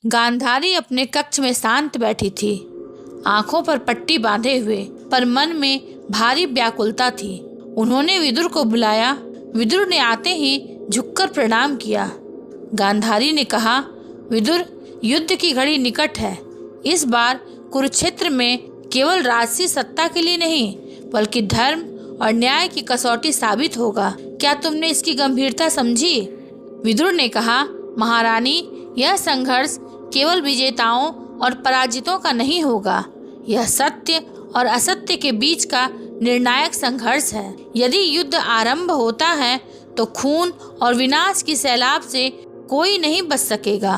गांधारी अपने कक्ष में शांत बैठी थी, आंखों पर पट्टी बांधे हुए, पर मन में भारी व्याकुलता थी। उन्होंने विदुर को बुलाया। विदुर ने आते ही झुककर प्रणाम किया। गांधारी ने कहा, विदुर, युद्ध की घड़ी निकट है। इस बार कुरुक्षेत्र में केवल राजसी सत्ता के लिए नहीं, बल्कि धर्म और न्याय की कसौटी साबित होगा। क्या तुमने इसकी गंभीरता समझी? विदुर ने कहा, महारानी, यह संघर्ष केवल विजेताओं और पराजितों का नहीं होगा। यह सत्य और असत्य के बीच का निर्णायक संघर्ष है। यदि युद्ध आरंभ होता है तो खून और विनाश की सैलाब से कोई नहीं बच सकेगा।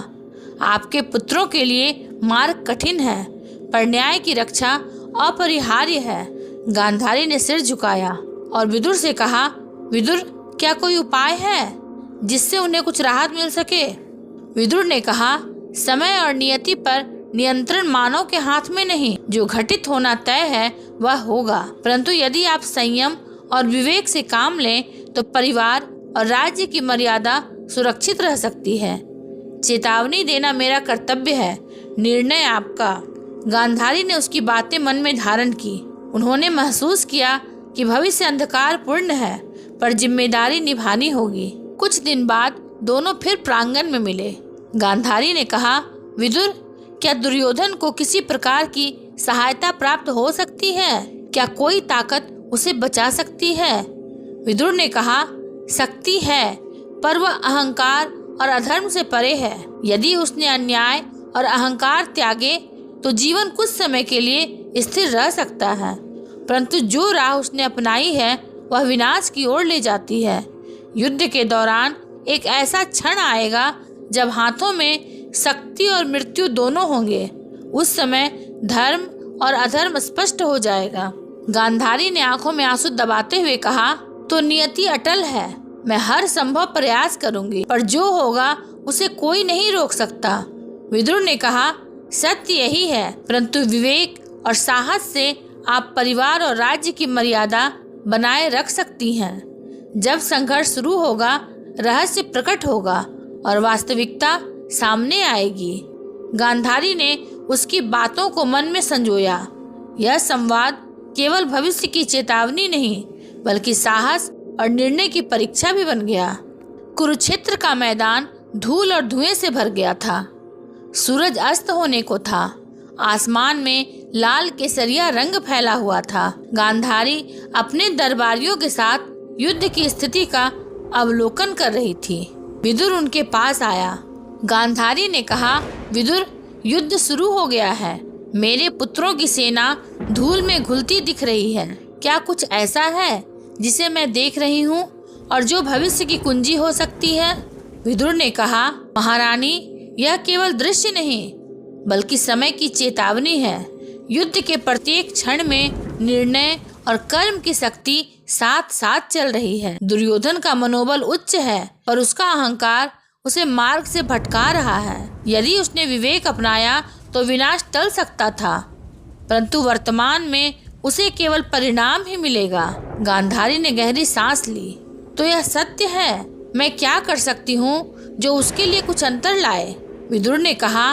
आपके पुत्रों के लिए मार्ग कठिन है, पर न्याय की रक्षा अपरिहार्य है। गांधारी ने सिर झुकाया और विदुर से कहा, विदुर, क्या कोई उपाय है जिससे उन्हें कुछ राहत मिल सके? विदुर ने कहा, समय और नियति पर नियंत्रण मानव के हाथ में नहीं। जो घटित होना तय है वह होगा, परंतु यदि आप संयम और विवेक से काम लें तो परिवार और राज्य की मर्यादा सुरक्षित रह सकती है। चेतावनी देना मेरा कर्तव्य है, निर्णय आपका। गांधारी ने उसकी बातें मन में धारण की। उन्होंने महसूस किया कि भविष्य अंधकारपूर्ण है, पर जिम्मेदारी निभानी होगी। कुछ दिन बाद दोनों फिर प्रांगण में मिले। गांधारी ने कहा, विदुर, क्या दुर्योधन को किसी प्रकार की सहायता प्राप्त हो सकती है? क्या कोई ताकत उसे बचा सकती है? विदुर ने कहा, शक्ति है, पर वह अहंकार और अधर्म से परे है। यदि उसने अन्याय और अहंकार त्यागे तो जीवन कुछ समय के लिए स्थिर रह सकता है, परंतु जो राह उसने अपनाई है वह विनाश की ओर ले जाती है। युद्ध के दौरान एक ऐसा क्षण आएगा जब हाथों में शक्ति और मृत्यु दोनों होंगे। उस समय धर्म और अधर्म स्पष्ट हो जाएगा। गांधारी ने आंखों में आंसू दबाते हुए कहा, तो नियति अटल है। मैं हर संभव प्रयास करूंगी, पर जो होगा उसे कोई नहीं रोक सकता। विदुर ने कहा, सत्य यही है, परंतु विवेक और साहस से आप परिवार और राज्य की मर्यादा बनाए रख सकती हैं। जब संघर्ष शुरू होगा, रहस्य प्रकट होगा और वास्तविकता सामने आएगी। गांधारी ने उसकी बातों को मन में संजोया। यह संवाद केवल भविष्य की चेतावनी नहीं, बल्कि साहस और निर्णय की परीक्षा भी बन गया। कुरुक्षेत्र का मैदान धूल और धुएं से भर गया था। सूरज अस्त होने को था। आसमान में लाल केसरिया रंग फैला हुआ था। गांधारी अपने दरबारियों के साथ युद्ध की स्थिति का अवलोकन कर रही थी। विदुर उनके पास आया। गांधारी ने कहा, विदुर, युद्ध शुरू हो गया है। मेरे पुत्रों की सेना धूल में घुलती दिख रही है। क्या कुछ ऐसा है जिसे मैं देख रही हूँ और जो भविष्य की कुंजी हो सकती है? विदुर ने कहा, महारानी, यह केवल दृश्य नहीं, बल्कि समय की चेतावनी है। युद्ध के प्रत्येक क्षण में निर्णय और कर्म की शक्ति साथ साथ चल रही है। दुर्योधन का मनोबल उच्च है और उसका अहंकार उसे मार्ग से भटका रहा है। यदि उसने विवेक अपनाया तो विनाश टल सकता था, परंतु वर्तमान में उसे केवल परिणाम ही मिलेगा। गांधारी ने गहरी सांस ली। तो यह सत्य है। मैं क्या कर सकती हूँ जो उसके लिए कुछ अंतर लाए? विदुर ने कहा,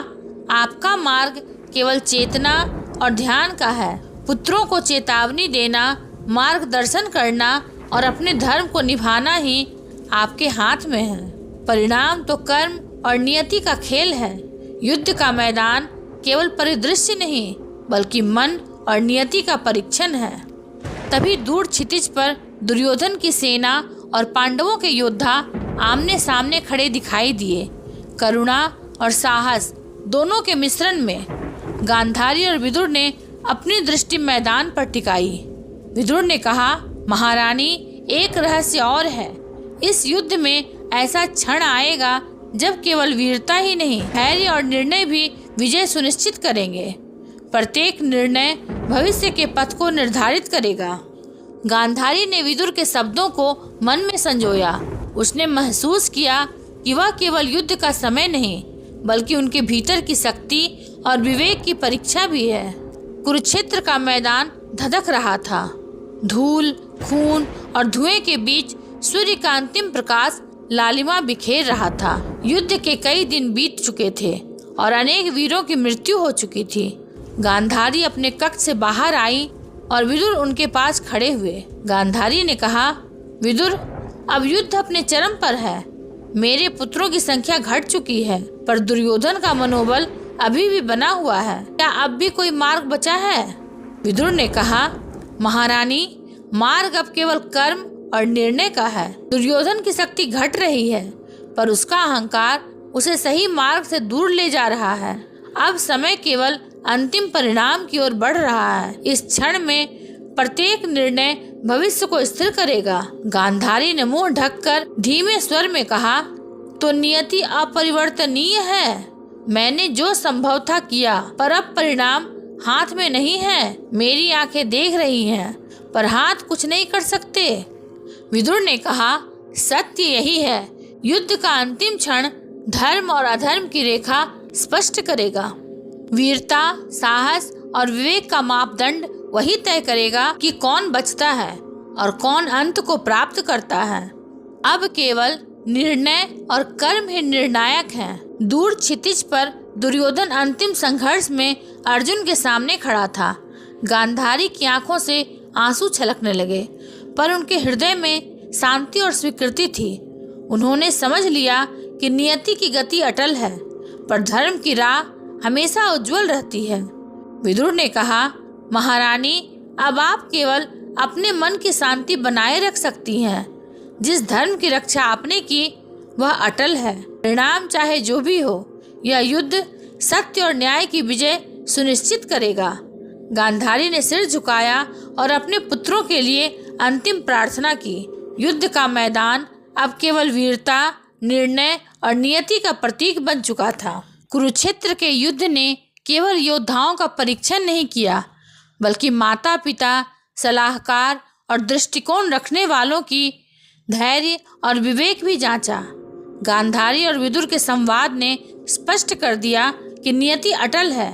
आपका मार्ग केवल चेतना और ध्यान का है। पुत्रों को चेतावनी देना, मार्गदर्शन करना और अपने धर्म को निभाना ही आपके हाथ में है। परिणाम तो कर्म और नियति का खेल है। युद्ध का मैदान केवल परिदृश्य नहीं, बल्कि मन और नियति का परीक्षण है। तभी दूर क्षितिज पर दुर्योधन की सेना और पांडवों के योद्धा आमने सामने खड़े दिखाई दिए। करुणा और साहस दोनों के मिश्रण में गांधारी और विदुर ने अपनी दृष्टि मैदान पर टिकाई। विदुर ने कहा, महारानी, एक रहस्य और है। इस युद्ध में ऐसा क्षण आएगा जब केवल वीरता ही नहीं, धैर्य और निर्णय भी विजय सुनिश्चित करेंगे। प्रत्येक निर्णय भविष्य के पथ को निर्धारित करेगा। गांधारी ने विदुर के शब्दों को मन में संजोया। उसने महसूस किया कि वह केवल युद्ध का समय नहीं, बल्कि उनके भीतर की शक्ति और विवेक की परीक्षा भी है। कुरुक्षेत्र का मैदान धधक रहा था। धूल, खून और धुएं के बीच सूर्य का अंतिम प्रकाश लालिमा बिखेर रहा था। युद्ध के कई दिन बीत चुके थे और अनेक वीरों की मृत्यु हो चुकी थी। गांधारी अपने कक्ष से बाहर आई और विदुर उनके पास खड़े हुए। गांधारी ने कहा, विदुर, अब युद्ध अपने चरम पर है। मेरे पुत्रों की संख्या घट चुकी है, पर दुर्योधन का मनोबल अभी भी बना हुआ है। क्या अब भी कोई मार्ग बचा है? विदुर ने कहा, महारानी, मार्ग अब केवल कर्म और निर्णय का है। दुर्योधन की शक्ति घट रही है, पर उसका अहंकार उसे सही मार्ग से दूर ले जा रहा है। अब समय केवल अंतिम परिणाम की ओर बढ़ रहा है। इस क्षण में प्रत्येक निर्णय भविष्य को स्थिर करेगा। गांधारी ने मुंह ढककर धीमे स्वर में कहा, तो नियति अपरिवर्तनीय है। मैंने जो संभव था किया, पर अब परिणाम हाथ में नहीं है। मेरी आंखें देख रही हैं, पर हाथ कुछ नहीं कर सकते। विदुर ने कहा, सत्य यही है। युद्ध का अंतिम क्षण धर्म और अधर्म की रेखा स्पष्ट करेगा। वीरता, साहस और विवेक का मापदंड वही तय करेगा कि कौन बचता है और कौन अंत को प्राप्त करता है। अब केवल निर्णय और कर्म ही निर्णायक हैं। दूर क्षितिज पर दुर्योधन अंतिम संघर्ष में अर्जुन के सामने खड़ा था। गांधारी की आंखों से आंसू छलकने लगे, पर उनके हृदय में शांति और स्वीकृति थी। उन्होंने समझ लिया कि नियति की गति अटल है, पर धर्म की राह हमेशा उज्जवल रहती है। विदुर ने कहा, महारानी, अब आप केवल अपने मन की शांति बनाए रख सकती हैं। जिस धर्म की रक्षा आपने की वह अटल है। परिणाम चाहे जो भी हो, यह युद्ध सत्य और न्याय की विजय सुनिश्चित करेगा। गांधारी ने सिर झुकाया और अपने पुत्रों के लिए अंतिम प्रार्थना की। युद्ध का मैदान अब केवल वीरता, निर्णय और नियति का प्रतीक बन चुका था। कुरुक्षेत्र के युद्ध ने केवल योद्धाओं का परीक्षण नहीं किया, बल्कि माता पिता, सलाहकार और दृष्टिकोण रखने वालों की धैर्य और विवेक भी जांचा। गांधारी और विदुर के संवाद ने स्पष्ट कर दिया कि नियति अटल है,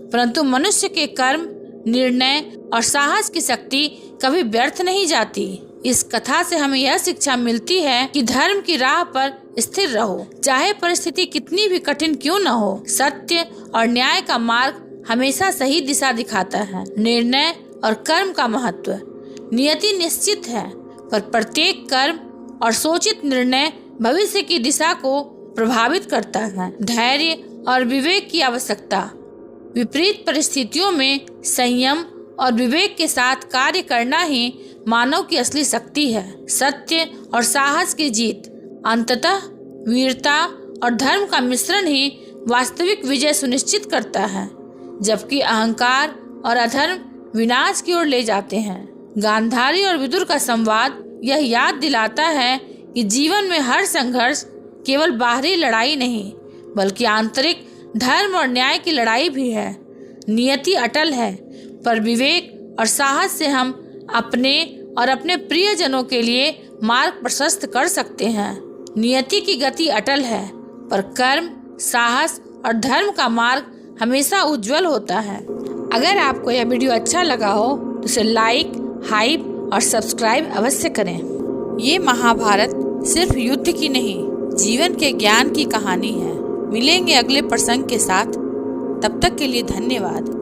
परंतु मनुष्य के कर्म, निर्णय और साहस की शक्ति कभी व्यर्थ नहीं जाती। इस कथा से हमें यह शिक्षा मिलती है कि धर्म की राह पर स्थिर रहो, चाहे परिस्थिति कितनी भी कठिन क्यों न हो। सत्य और न्याय का मार्ग हमेशा सही दिशा दिखाता है। निर्णय और कर्म का महत्व, नियति निश्चित है, पर प्रत्येक कर्म और सोचित निर्णय भविष्य की दिशा को प्रभावित करता है। धैर्य और विवेक की आवश्यकता, विपरीत परिस्थितियों में संयम और विवेक के साथ कार्य करना ही मानव की असली शक्ति है। सत्य और साहस की जीत, अंततः वीरता और धर्म का मिश्रण ही वास्तविक विजय सुनिश्चित करता है, जबकि अहंकार और अधर्म विनाश की ओर ले जाते हैं। गांधारी और विदुर का संवाद यह याद दिलाता है कि जीवन में हर संघर्ष केवल बाहरी लड़ाई नहीं, बल्कि आंतरिक धर्म और न्याय की लड़ाई भी है। नियति अटल है, पर विवेक और साहस से हम अपने और अपने प्रियजनों के लिए मार्ग प्रशस्त कर सकते हैं। नियति की गति अटल है, पर कर्म, साहस और धर्म का मार्ग हमेशा उज्जवल होता है। अगर आपको यह वीडियो अच्छा लगा हो तो इसे लाइक, हाइप और सब्सक्राइब अवश्य करें। ये महाभारत सिर्फ युद्ध की नहीं, जीवन के ज्ञान की कहानी है। मिलेंगे अगले प्रसंग के साथ, तब तक के लिए धन्यवाद।